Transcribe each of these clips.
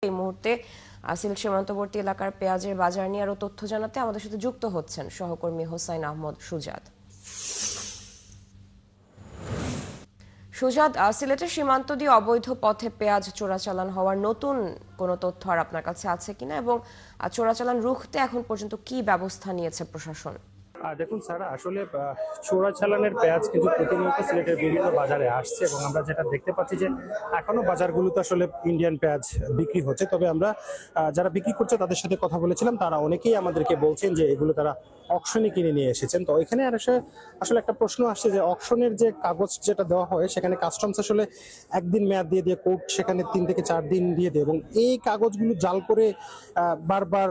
এই মুহূর্তে সিলেট সীমান্তবর্তী এলাকার পেঁয়াজের বাজার নিয়ে আরো তথ্য জানাতে আমাদের সাথে যুক্ত হচ্ছেন সহকর্মী হোসাইন আহমদ সুজাত। সুজাত, সিলেটের সীমান্ত দিয়ে অবৈধ পথে পেঁয়াজ চোরাচালান হওয়ার নতুন কোনো তথ্য আর আপনার কাছে আছে কিনা, এবং চোরাচালান রুখতে এখন পর্যন্ত কি ব্যবস্থা নিয়েছে প্রশাসন? দেখুন স্যার, আসলে চোরাচালানের পেঁয়াজ কিন্তু প্রতিনিয়ত সিলেটের বিভিন্ন বাজারে আসছে এবং আমরা যেটা দেখতে পাচ্ছি যে এখনো বাজারগুলোতে আসলে ইন্ডিয়ান পেঁয়াজ বিক্রি হচ্ছে। তবে আমরা যারা বিক্রি করছে তাদের সাথে কথা বলেছিলাম, তারা অনেকেই আমাদেরকে বলছেন যে এগুলো তারা অকশনে কিনে নিয়ে এসেছেন। তো এখানে আর আসলে একটা প্রশ্ন আসছে যে অকশনের যে কাগজ যেটা দেওয়া হয় সেখানে কাস্টমস আসলে একদিন মেয়াদ দিয়ে দিয়ে কোর্ট সেখানে 3 থেকে 4 দিন দিয়ে দেয় এবং এই কাগজগুলো জাল করে বারবার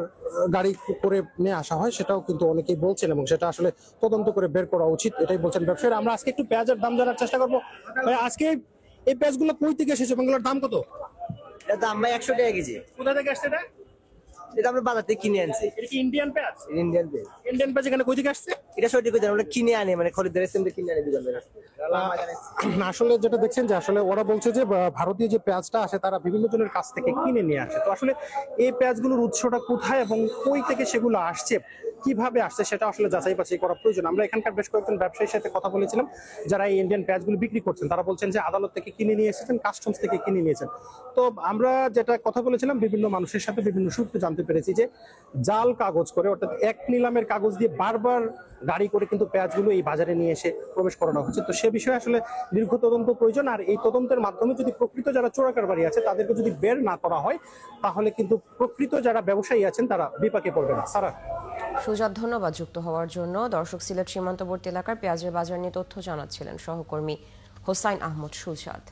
গাড়ি করে নিয়ে আসা হয়, সেটাও কিন্তু অনেকেই বলছেন এবং সেটা আসলে তদন্ত করে বের করা উচিত, এটাই বলছেন ব্যবসায়ীরা। আমরা আজকে একটু পেঁয়াজের দাম জানার চেষ্টা করবো। আজকে এই পেঁয়াজগুলো কই থেকে এসেছে এবং এগুলোর দাম কত? এটা দাম ভাই 100 টাকা কেজি। কোথা থেকে আসছে এটা? এটা আমরা বাজার থেকে কিনে আনছি। এটা কি ইন্ডিয়ান পেঁয়াজ? ইন্ডিয়ান পেঁয়াজ। ইন্ডিয়ান পেঁয়াজ এখানে কই থেকে আসছে? এটা সঠিক কথা, আমরা কিনে আনি, মানে খরিদ্দারের সাথে কিনে আনি দোকানদার। আসলে যেটা দেখছেন যে আসলে ওরা বলছে যে ভারতীয় যে পেঁয়াজটা আসে তারা বিভিন্ন জনের কাছ থেকে কিনে নিয়ে আসে। তো আসলে এই পেঁয়াজগুলোর উৎসটা কোথায় এবং কই থেকে সেগুলো আসছে, কিভাবে আসছে, সেটা আসলে যাচাই বাছাই করা প্রয়োজন। আমরা এখানকার বেশ কয়েকজন ব্যবসায়ীর সাথে কথা বলেছিলাম যারা এই ইন্ডিয়ান পেঁয়াজগুলো বিক্রি করছেন। তারা বলছেন যে আদালত থেকে কিনে নিয়ে এসেছেন, কাস্টমস থেকে কিনে নিয়েছেন। তো আমরা যেটা কথা বলেছিলাম বিভিন্ন মানুষের সাথে বিভিন্ন সূত্রে জানতে পেরেছি যে জাল কাগজ করে, অর্থাৎ এক নিলামের কাগজ দিয়ে বারবার গাড়ি করে কিন্তু পেঁয়াজগুলো এই বাজারে নিয়ে এসে প্রবেশ করানো হচ্ছে। তো সে বিষয়ে আসলে দীর্ঘ তদন্ত প্রয়োজন। আর এই তদন্তের মাধ্যমে যদি প্রকৃত যারা চোরা কারবারি আছে তাদেরকে যদি বের না করা হয় তাহলে কিন্তু প্রকৃত যারা ব্যবসায়ী আছেন তারা বিপাকে পড়বে না। সারা সুজাত, ধন্যবাদ যুক্ত হওয়ার জন্য। দর্শক, সিলেট সীমান্তবর্তী এলাকার পেঁয়াজের বাজার নিয়ে তথ্য জানাচ্ছিলেন সহকর্মী হোসাইন আহমদ সুজাত।